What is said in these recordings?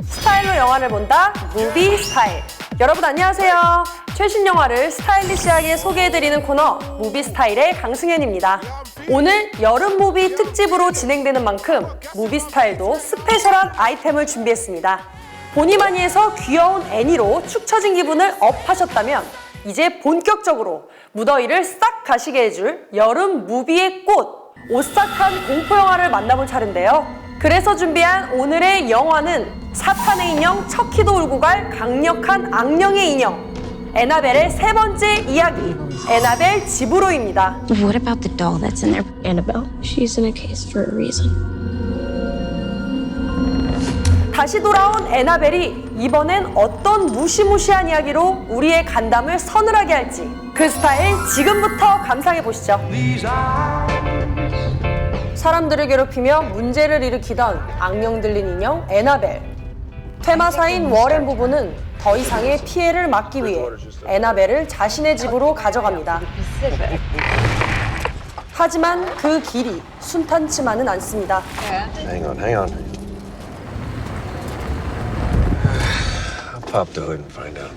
스타일로 영화를 본다, 무비 스타일. 여러분 안녕하세요. 최신 영화를 스타일리시하게 소개해드리는 코너 무비 스타일의 강승현입니다. 오늘 여름 무비 특집으로 진행되는 만큼 무비 스타일도 스페셜한 아이템을 준비했습니다. 보니마니에서 귀여운 애니로 축 처진 기분을 업하셨다면 이제 본격적으로 무더위를 싹 가시게 해줄 여름 무비의 꽃, 오싹한 공포 영화를 만나볼 차례인데요. 그래서 준비한 오늘의 영화는 사탄의 인형 척키도 울고 갈 강력한 악령의 인형, 애나벨의 세 번째 이야기, 애나벨 집으로입니다. What about the doll that's in there? Annabelle? She's in a case for a reason. 다시 돌아온 애나벨이 이번엔 어떤 무시무시한 이야기로 우리의 간담을 서늘하게 할지 그 스타일 지금부터 감상해보시죠. 사람들을 괴롭히며 문제를 일으키던 악령 들린 인형 애나벨. 퇴마사인 워렌 부부는 더 이상의 피해를 막기 위해 애나벨을 자신의 집으로 가져갑니다. 하지만 그 길이 순탄치만은 않습니다. Hang on. I'll pop the hood and find out.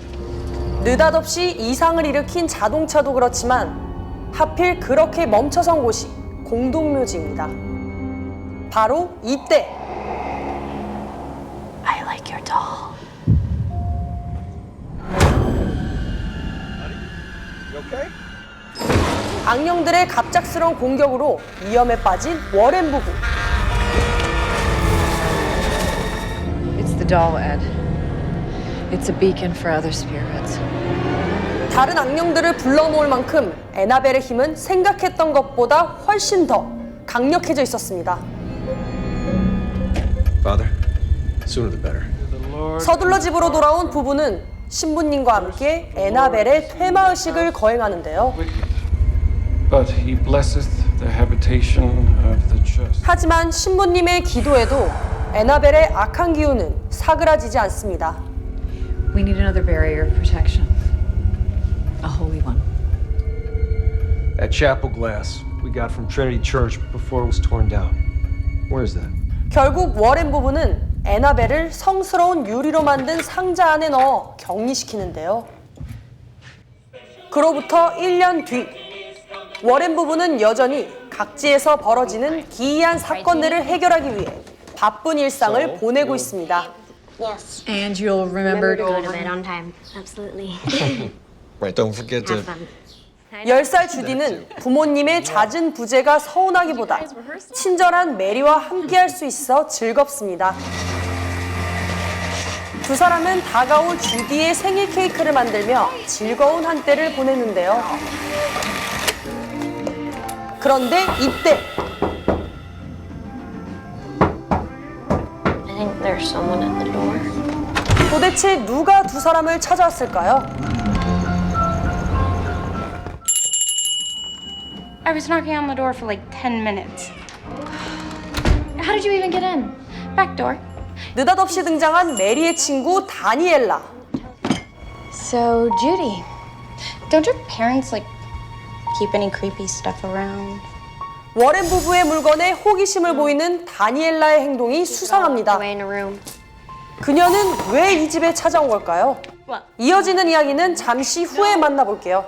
느닷없이 이상을 일으킨 자동차도 그렇지만 하필 그렇게 멈춰선 곳이 공동묘지입니다. 바로 이때 I like your doll. 악령들의 갑작스러운 공격으로 위험에 빠진 워렌 부부. It's the doll, Ed. It's a beacon for other spirits. 다른 악령들을 불러모을 만큼 애나벨의 힘은 생각했던 것보다 훨씬 더 강력해져 있었습니다. Father, sooner the better. 서둘러 집으로 돌아온 부부는 신부님과 함께 애나벨의 퇴마의식을 거행하는데요. But he blesseth the habitation of the just. 하지만 신부님의 기도에도 애나벨의 악한 기운은 사그라지지 않습니다. We need another barrier of protection. A holy one. That chapel glass we got from Trinity Church before it was torn down. Where is that? 결국 워렌 부부는 애나벨을 성스러운 유리로 만든 상자 안에 넣어 격리시키는데요. 그로부터 1년 뒤 워렌 부부는 여전히 각지에서 벌어지는 기이한 사건들을 해결하기 위해 바쁜 일상을 보내고 있습니다. Yes. And you'll remember to Go to bed on time. Absolutely. Right, don't forget to. Have fun. 10살 주디는 부모님의 잦은 부재가 서운하기보다 친절한 메리와 함께할 수 있어 즐겁습니다. 두 사람은 다가올 주디의 생일 케이크를 만들며 즐거운 한때를 보냈는데요. 그런데 이때 I think there's someone at the door. 도대체 누가 두 사람을 찾아왔을까요? I was knocking on the door for like 10 minutes. How did you even get in? Back door. 느닷없이 등장한 메리의 친구 다니엘라. So, Judy, don't your parents like keep any creepy stuff around? 워렌 부부의 물건에 호기심을 보이는 다니엘라의 행동이 수상합니다. Away in a room. 그녀는 왜 이 집에 찾아온 걸까요? 이어지는 이야기는 잠시 후에 만나볼게요.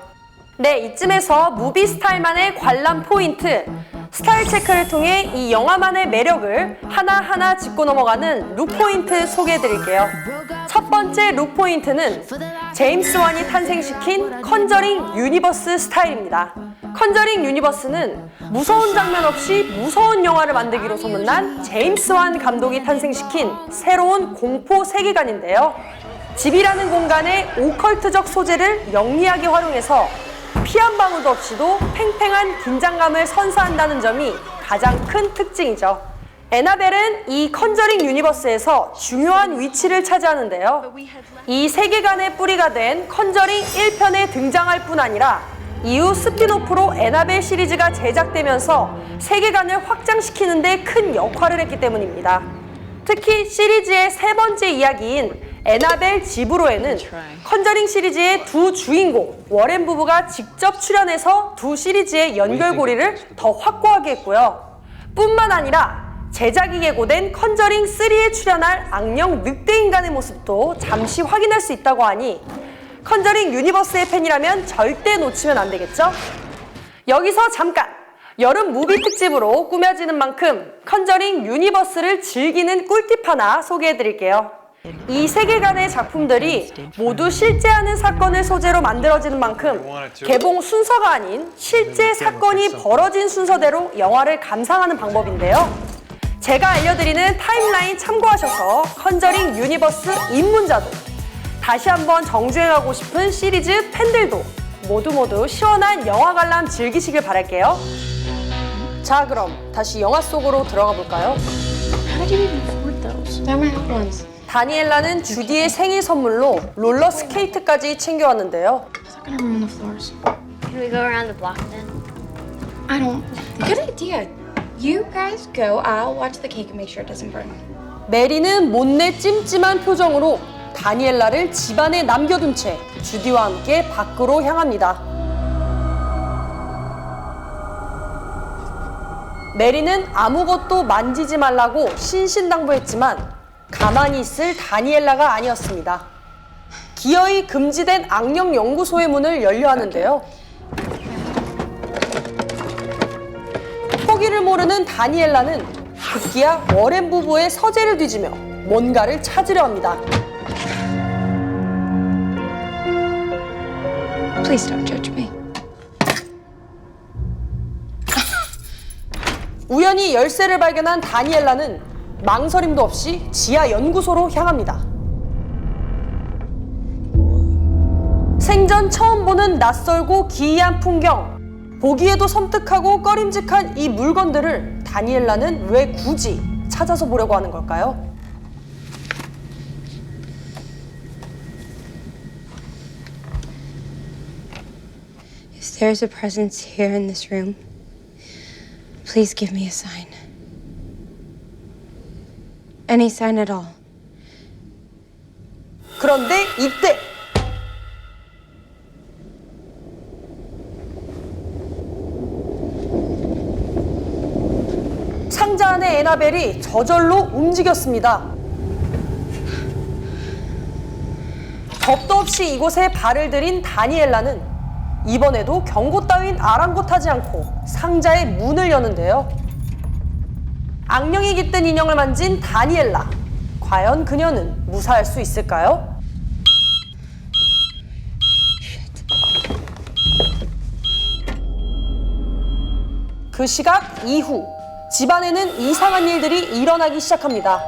네, 이쯤에서 무비 스타일만의 관람 포인트, 스타일 체크를 통해 이 영화만의 매력을 하나하나 짚고 넘어가는 룩 포인트 소개해드릴게요. 첫 번째 룩 포인트는 제임스 완이 탄생시킨 컨저링 유니버스 스타일입니다. 컨저링 유니버스는 무서운 장면 없이 무서운 영화를 만들기로 소문난 제임스 완 감독이 탄생시킨 새로운 공포 세계관인데요. 집이라는 공간의 오컬트적 소재를 영리하게 활용해서 피 한 방울도 없이도 팽팽한 긴장감을 선사한다는 점이 가장 큰 특징이죠. 애나벨은 이 컨저링 유니버스에서 중요한 위치를 차지하는데요. 이 세계관의 뿌리가 된 컨저링 1편에 등장할 뿐 아니라 이후 스핀오프로 애나벨 시리즈가 제작되면서 세계관을 확장시키는 데 큰 역할을 했기 때문입니다. 특히 시리즈의 세 번째 이야기인 에나벨 집으로에는 컨저링 시리즈의 두 주인공 워렌 부부가 직접 출연해서 두 시리즈의 연결고리를 더 확고하게 했고요. 뿐만 아니라 제작이 예고된 컨저링 3에 출연할 악령 늑대인간의 모습도 잠시 확인할 수 있다고 하니 컨저링 유니버스의 팬이라면 절대 놓치면 안 되겠죠? 여기서 잠깐! 여름 무비 특집으로 꾸며지는 만큼 컨저링 유니버스를 즐기는 꿀팁 하나 소개해드릴게요. 이 세계관의 작품들이 모두 실제하는 사건을 소재로 만들어지는 만큼 개봉 순서가 아닌 실제 사건이 벌어진 순서대로 영화를 감상하는 방법인데요. 제가 알려드리는 타임라인 참고하셔서 컨저링 유니버스 입문자도 다시 한번 정주행하고 싶은 시리즈 팬들도 모두 시원한 영화 관람 즐기시길 바랄게요. 자, 그럼 다시 영화 속으로 들어가 볼까요? How did you even afford those? They're my old ones. 다니엘라는 주디의 생일 선물로 롤러 스케이트까지 챙겨왔는데요. It's not gonna ruin the floors. Can we go around the block then? I don't. Good idea. You guys go. I'll watch the cake and make sure it doesn't burn. 메리는 못내 찜찜한 표정으로 다니엘라를 집안에 남겨둔 채 주디와 함께 밖으로 향합니다. 메리는 아무것도 만지지 말라고 신신당부했지만 가만히 있을 다니엘라가 아니었습니다. 기어이 금지된 악령 연구소의 문을 열려 하는데요. 포기를 모르는 다니엘라는 급기야 워렌 부부의 서재를 뒤지며 뭔가를 찾으려 합니다. Please don't judge me. 우연히 열쇠를 발견한 다니엘라는 망설임도 없이 지하 연구소로 향합니다. 생전 처음 보는 낯설고 기이한 풍경, 보기에도 섬뜩하고 꺼림직한 이 물건들을 다니엘라는 왜 굳이 찾아서 보려고 하는 걸까요? If there's a presence here in this room, please give me a sign. Any sign at all. 그런데 이때 상자 안의 에나벨이 저절로 움직였습니다. 겁도 없이 이곳에 발을 들인 다니엘라는 이번에도 경고 따윈 아랑곳하지 않고 상자의 문을 여는데요. 악령이 깃든 인형을 만진 다니엘라. 과연 그녀는 무사할 수 있을까요? 그 시각 이후 집안에는 이상한 일들이 일어나기 시작합니다.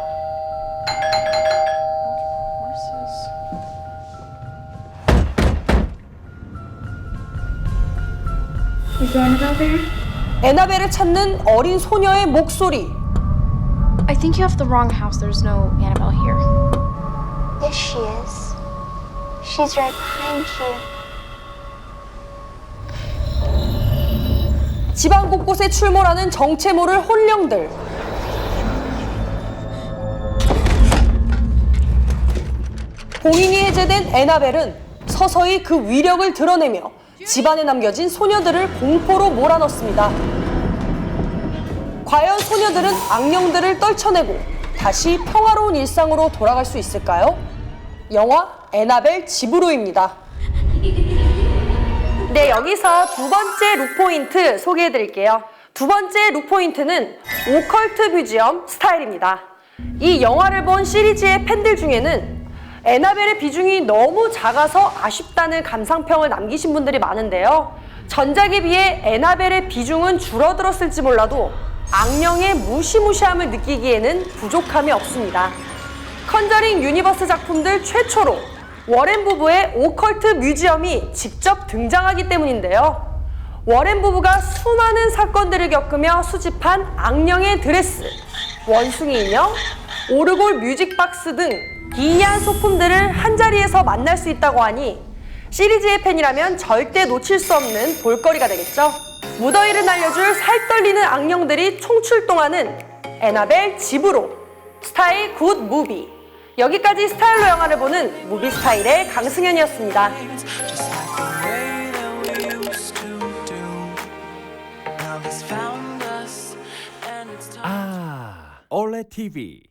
Is Annabelle there? 에나벨을 찾는 어린 소녀의 목소리. I think you have the wrong house. There's no Annabelle here. Yes, she is. She's right behind you. 집안 곳곳에 출몰하는 정체 모를 혼령들. 봉인이 해제된 에나벨은 서서히 그 위력을 드러내며 집안에 남겨진 소녀들을 공포로 몰아넣습니다. 과연 소녀들은 악령들을 떨쳐내고 다시 평화로운 일상으로 돌아갈 수 있을까요? 영화 에나벨 집으로입니다. 네, 여기서 두 번째 룩 포인트 소개해드릴게요. 두 번째 룩 포인트는 오컬트 뮤지엄 스타일입니다. 이 영화를 본 시리즈의 팬들 중에는 에나벨의 비중이 너무 작아서 아쉽다는 감상평을 남기신 분들이 많은데요. 전작에 비해 에나벨의 비중은 줄어들었을지 몰라도 악령의 무시무시함을 느끼기에는 부족함이 없습니다. 컨저링 유니버스 작품들 최초로 워렌 부부의 오컬트 뮤지엄이 직접 등장하기 때문인데요. 워렌 부부가 수많은 사건들을 겪으며 수집한 악령의 드레스, 원숭이 인형, 오르골 뮤직박스 등 기이한 소품들을 한자리에서 만날 수 있다고 하니 시리즈의 팬이라면 절대 놓칠 수 없는 볼거리가 되겠죠. 무더위를 날려줄 살떨리는 악령들이 총출동하는 에나벨 집으로 스타일 굿 무비. 여기까지 스타일로 영화를 보는 무비스타일의 강승현이었습니다. 올레 TV